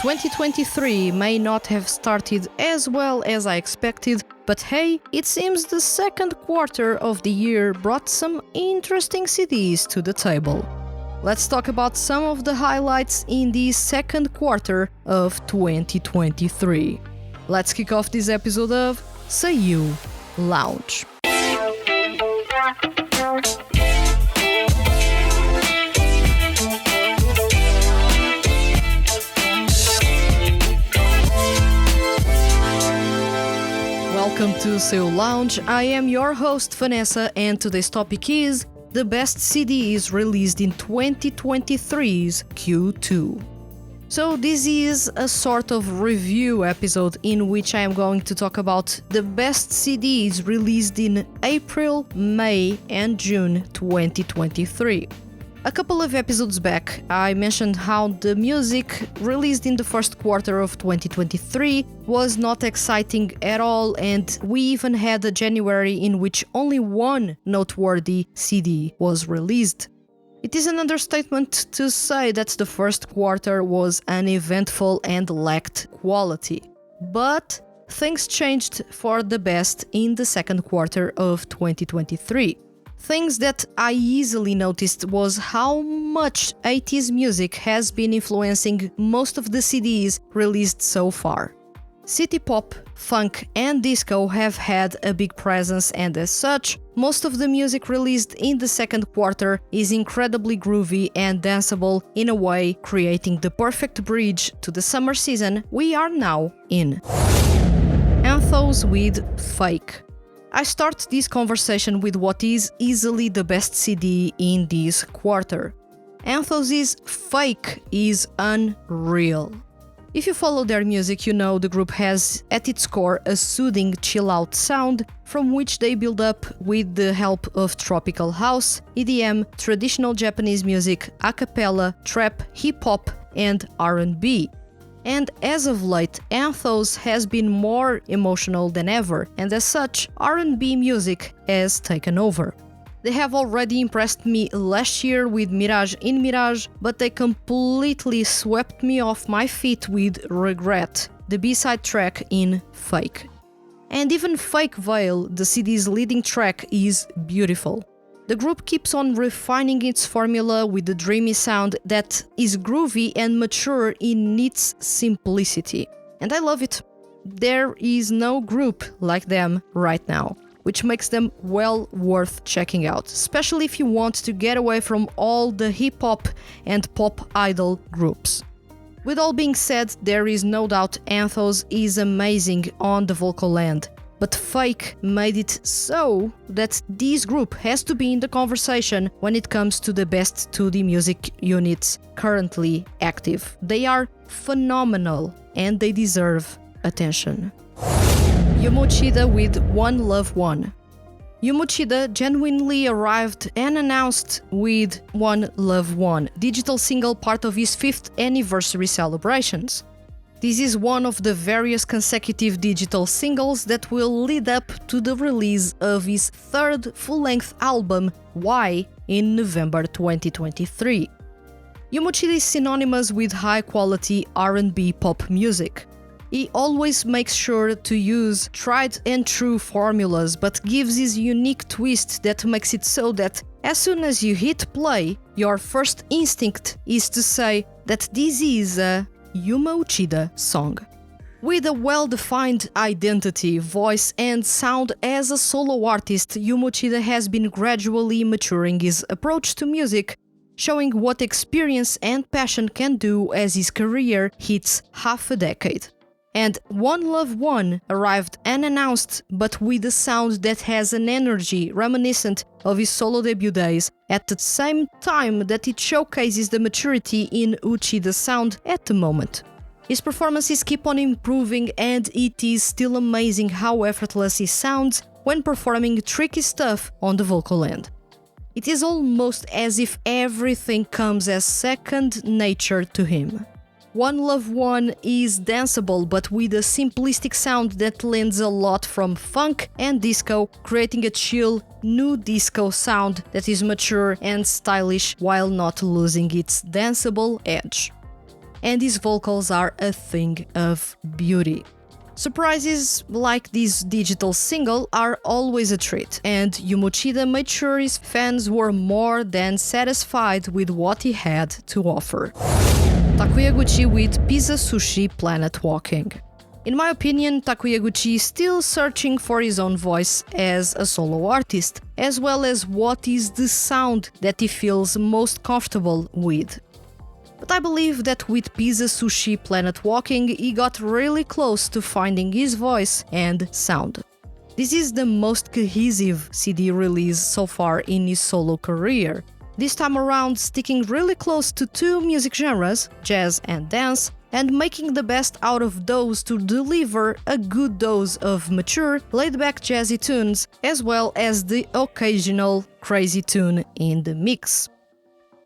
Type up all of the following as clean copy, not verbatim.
2023 may not have started as well as I expected, but hey, it seems the second quarter of the year brought some interesting CDs to the table. Let's talk about some of the highlights in the second quarter of 2023. Let's kick off this episode of Seiyu Lounge. Welcome to Seiyu Lounge. I am your host Vanessa, and today's topic is the best CDs released in 2023's Q2. So this is a sort of review episode in which I am going to talk about the best CDs released in April, May and June 2023. A couple of episodes back, I mentioned how the music released in the first quarter of 2023 was not exciting at all, and we even had a January in which only one noteworthy CD was released. It is an understatement to say that the first quarter was uneventful and lacked quality. But things changed for the best in the second quarter of 2023. Things that I easily noticed was how much 80s music has been influencing most of the CDs released so far. City pop, funk and disco have had a big presence, and as such, most of the music released in the second quarter is incredibly groovy and danceable in a way, creating the perfect bridge to the summer season we are now in. Anthos with Fake. I start this conversation with what is easily the best CD in this quarter. Anthos' Fake is unreal. If you follow their music, you know the group has at its core a soothing chill-out sound from which they build up with the help of tropical house, EDM, traditional Japanese music, a cappella, trap, hip-hop and R&B. And as of late, Anthos has been more emotional than ever, and as such, R&B music has taken over. They have already impressed me last year with Mirage in Mirage, but they completely swept me off my feet with Regret, the B-side track in Fake. And even Fake Veil, the CD's leading track, is beautiful. The group keeps on refining its formula with a dreamy sound that is groovy and mature in its simplicity. And I love it. There is no group like them right now, which makes them well worth checking out, especially if you want to get away from all the hip-hop and pop idol groups. With all being said, there is no doubt Anthos is amazing on the vocal end, but Fake made it so that this group has to be in the conversation when it comes to the best 2D music units currently active. They are phenomenal and they deserve attention. Yumo Uchida with One Love One. Yumo Uchida genuinely arrived and announced with One Love One, digital single part of his 5th anniversary celebrations. This is one of the various consecutive digital singles that will lead up to the release of his 3rd full-length album, Y, in November 2023. Yumo Uchida is synonymous with high-quality R&B pop music. He always makes sure to use tried and true formulas, but gives his unique twist that makes it so that as soon as you hit play, your first instinct is to say that this is a Yumo Uchida song. With a well-defined identity, voice and sound as a solo artist, Yumo Uchida has been gradually maturing his approach to music, showing what experience and passion can do as his career hits half a decade. And One Love One arrived unannounced, but with a sound that has an energy reminiscent of his solo debut days, at the same time that it showcases the maturity in Uchida's sound at the moment. His performances keep on improving, and it is still amazing how effortless he sounds when performing tricky stuff on the vocal end. It is almost as if everything comes as second nature to him. One Love One is danceable, but with a simplistic sound that lends a lot from funk and disco, creating a chill, new disco sound that is mature and stylish while not losing its danceable edge. and his vocals are a thing of beauty. Surprises like this digital single are always a treat, and Yumochida made sure his fans were more than satisfied with what he had to offer. Takuyaguchi with Pizza Sushi Planet Walking. In my opinion, Takuyaguchi is still searching for his own voice as a solo artist, as well as what is the sound that he feels most comfortable with. But I believe that with Pizza Sushi Planet Walking, he got really close to finding his voice and sound. This is the most cohesive CD release so far in his solo career. This time around, sticking really close to two music genres, jazz and dance, and making the best out of those to deliver a good dose of mature, laid-back jazzy tunes, as well as the occasional crazy tune in the mix.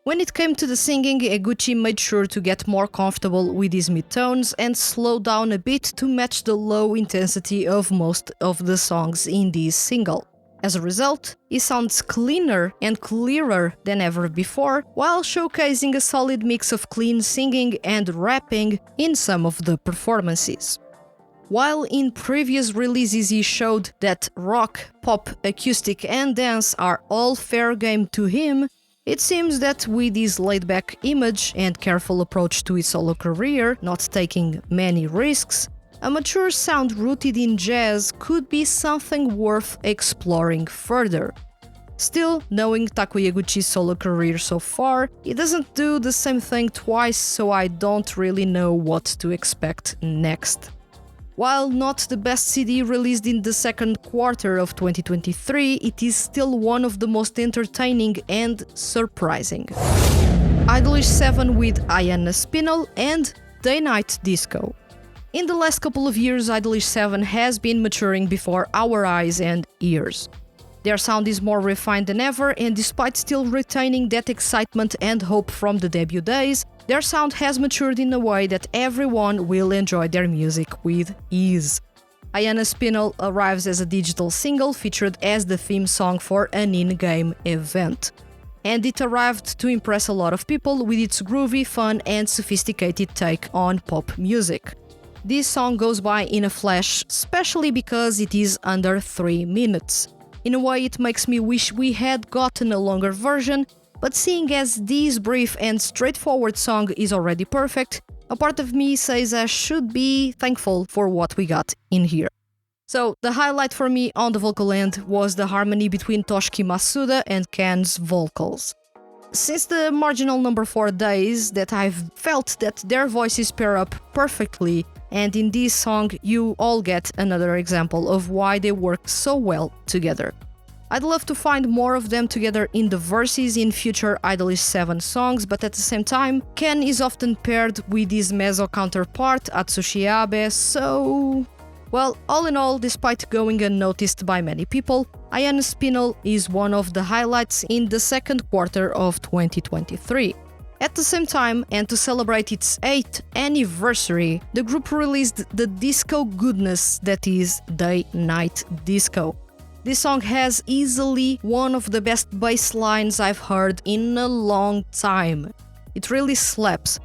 When it came to the singing, Eguchi made sure to get more comfortable with his mid-tones and slow down a bit to match the low intensity of most of the songs in this single. As a result, he sounds cleaner and clearer than ever before, while showcasing a solid mix of clean singing and rapping in some of the performances. While in previous releases he showed that rock, pop, acoustic and dance are all fair game to him, it seems that with his laid-back image and careful approach to his solo career, not taking many risks, a mature sound rooted in jazz could be something worth exploring further. Still, knowing Takuyaguchi's solo career so far, he doesn't do the same thing twice, so I don't really know what to expect next. While not the best CD released in the second quarter of 2023, it is still one of the most entertaining and surprising. Idolish 7 with Ayana Spinall and Day Night Disco. In the last couple of years, Idolish 7 has been maturing before our eyes and ears. Their sound is more refined than ever, and despite still retaining that excitement and hope from the debut days, their sound has matured in a way that everyone will enjoy their music with ease. Ayana Spinall arrives as a digital single featured as the theme song for an in-game event. And it arrived to impress a lot of people with its groovy, fun and sophisticated take on pop music. This song goes by in a flash, especially because it is under 3 minutes. In a way, it makes me wish we had gotten a longer version, but seeing as this brief and straightforward song is already perfect, a part of me says I should be thankful for what we got in here. So, the highlight for me on the vocal end was the harmony between Toshiki Masuda and Ken's vocals. Since the marginal number 4 days that I've felt that their voices pair up perfectly, and in this song you all get another example of why they work so well together. I'd love to find more of them together in the verses in future Idolish 7 songs, but at the same time, Ken is often paired with his mezzo counterpart Atsushi Abe, so... Well, all in all, despite going unnoticed by many people, Ayana Spinall is one of the highlights in the second quarter of 2023. At the same time, and to celebrate its 8th anniversary, the group released the disco goodness that is Day Night Disco. This song has easily one of the best bass lines I've heard in a long time. It really slaps.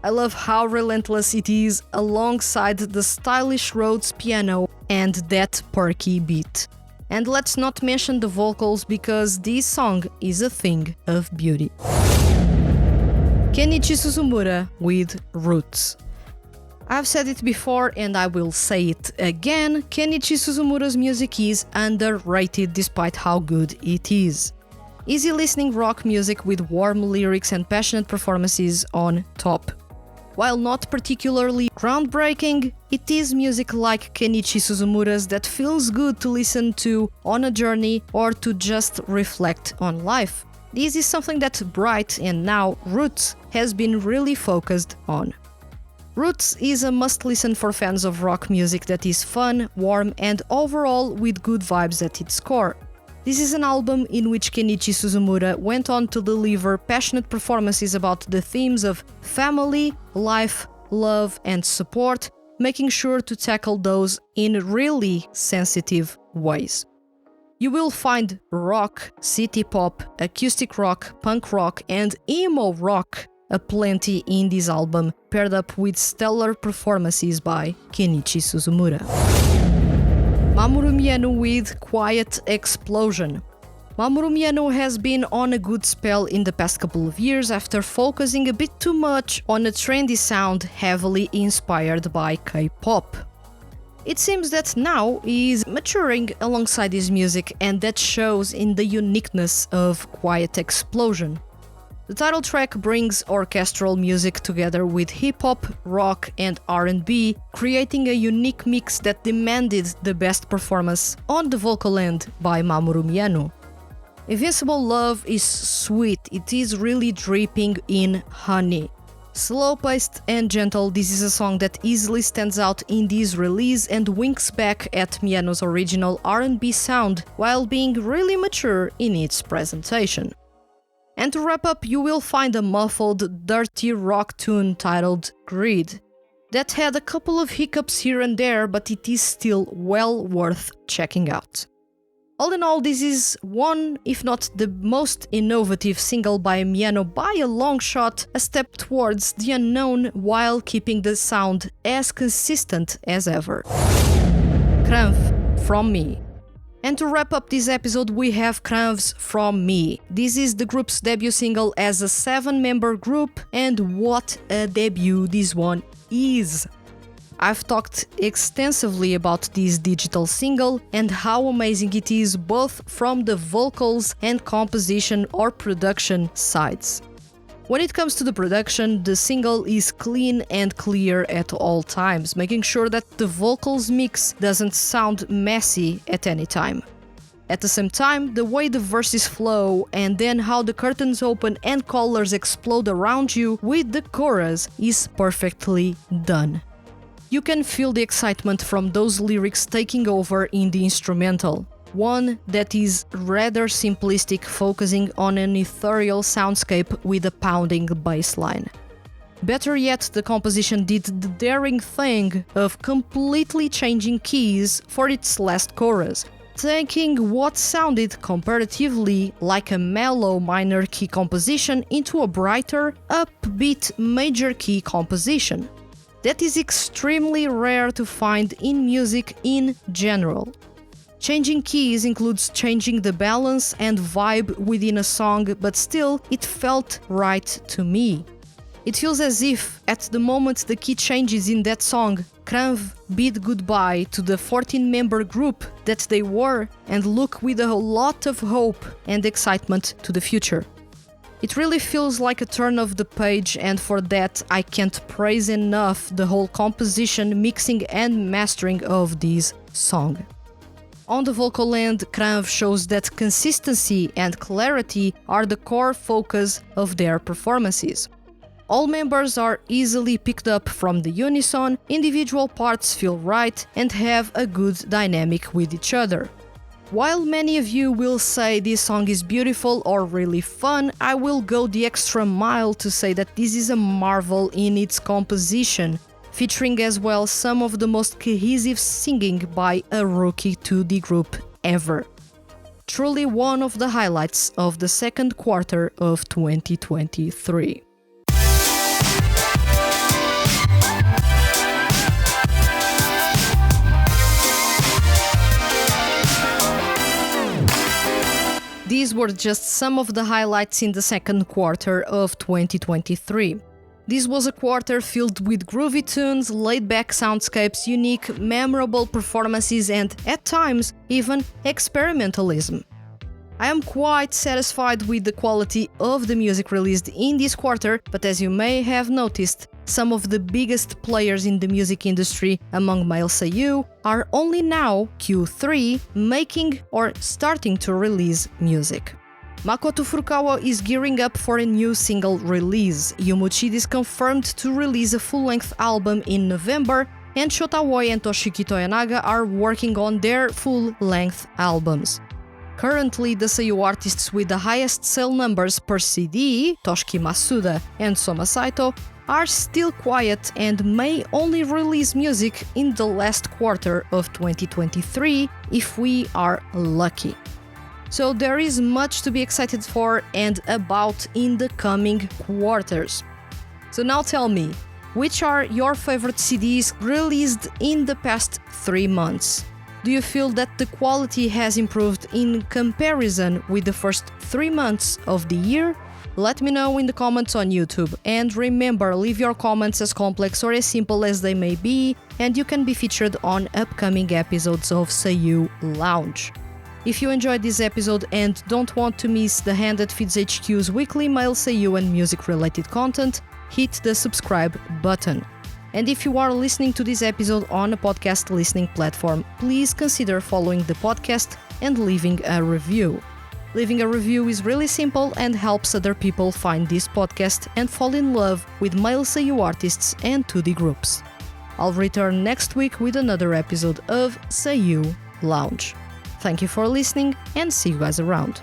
I love how relentless it is alongside the stylish Rhodes piano and that perky beat. And let's not mention the vocals because this song is a thing of beauty. Kenichi Suzumura with Roots. I've said it before and I will say it again, Kenichi Suzumura's music is underrated despite how good it is. Easy listening rock music with warm lyrics and passionate performances on top. While not particularly groundbreaking, it is music like Kenichi Suzumura's that feels good to listen to on a journey or to just reflect on life. This is something that Bright and now Roots has been really focused on. Roots is a must-listen for fans of rock music that is fun, warm and overall with good vibes at its core. This is an album in which Kenichi Suzumura went on to deliver passionate performances about the themes of family, life, love and support, making sure to tackle those in really sensitive ways. You will find rock, city pop, acoustic rock, punk rock and emo rock aplenty in this album, paired up with stellar performances by Kenichi Suzumura. Mamoru Miyano with Quiet Explosion. Mamoru Miyano has been on a good spell in the past couple of years after focusing a bit too much on a trendy sound heavily inspired by K-pop. It seems that now he is maturing alongside his music, and that shows in the uniqueness of Quiet Explosion. The title track brings orchestral music together with hip-hop, rock and R&B, creating a unique mix that demanded the best performance on the vocal end by Mamoru Miyano. Invincible Love is sweet, it is really dripping in honey. Slow-paced and gentle, this is a song that easily stands out in this release and winks back at Miyano's original R&B sound while being really mature in its presentation. And to wrap up, you will find a muffled, dirty rock tune titled Greed, that had a couple of hiccups here and there, but it is still well worth checking out. All in all, this is one, if not the most innovative single by Miyano by a long shot, a step towards the unknown while keeping the sound as consistent as ever. Cranf, From Me. And to wrap up this episode, we have Cranf's From Me. This is the group's debut single as a 7-member group, and what a debut this one is! I've talked extensively about this digital single and how amazing it is both from the vocals and composition or production sides. When it comes to the production, the single is clean and clear at all times, making sure that the vocals mix doesn't sound messy at any time. At the same time, the way the verses flow and then how the curtains open and colors explode around you with the chorus is perfectly done. You can feel the excitement from those lyrics taking over in the instrumental, one that is rather simplistic, focusing on an ethereal soundscape with a pounding bass line. Better yet, the composition did the daring thing of completely changing keys for its last chorus, taking what sounded comparatively like a mellow minor key composition into a brighter, upbeat major key composition. That is extremely rare to find in music in general. Changing keys includes changing the balance and vibe within a song, but still, it felt right to me. It feels as if, at the moment the key changes in that song, Cranf bid goodbye to the 14-member group that they were and look with a lot of hope and excitement to the future. It really feels like a turn of the page, and for that I can't praise enough the whole composition, mixing and mastering of this song. On the vocal end, Cranf shows that consistency and clarity are the core focus of their performances. All members are easily picked up from the unison, individual parts feel right and have a good dynamic with each other. While many of you will say this song is beautiful or really fun, I will go the extra mile to say that this is a marvel in its composition, featuring as well some of the most cohesive singing by a rookie to the group ever. Truly one of the highlights of the second quarter of 2023. These were just some of the highlights in the second quarter of 2023. This was a quarter filled with groovy tunes, laid-back soundscapes, unique, memorable performances and, at times, even experimentalism. I am quite satisfied with the quality of the music released in this quarter, but as you may have noticed, some of the biggest players in the music industry among male seiyuu are only now, Q3, making or starting to release music. Makoto Furukawa is gearing up for a new single release, Yumochid is confirmed to release a full-length album in November, and Shota Aoi and Toshiki Toyonaga are working on their full-length albums. Currently, the seiyuu artists with the highest sale numbers per CD, Toshiki Masuda and Soma Saito, are still quiet and may only release music in the last quarter of 2023 if we are lucky. So there is much to be excited for and about in the coming quarters. So now tell me, which are your favorite CDs released in the past 3 months? Do you feel that the quality has improved in comparison with the first 3 months of the year? Let me know in the comments on YouTube. And remember, leave your comments as complex or as simple as they may be, and you can be featured on upcoming episodes of Seiyu Lounge. If you enjoyed this episode and don't want to miss the Hand That Feeds HQ's weekly mail Seiyu and music-related content, hit the subscribe button. And if you are listening to this episode on a podcast listening platform, please consider following the podcast and leaving a review. Leaving a review is really simple and helps other people find this podcast and fall in love with male Seiyu artists and 2D groups. I'll return next week with another episode of Seiyu Lounge. Thank you for listening and see you guys around.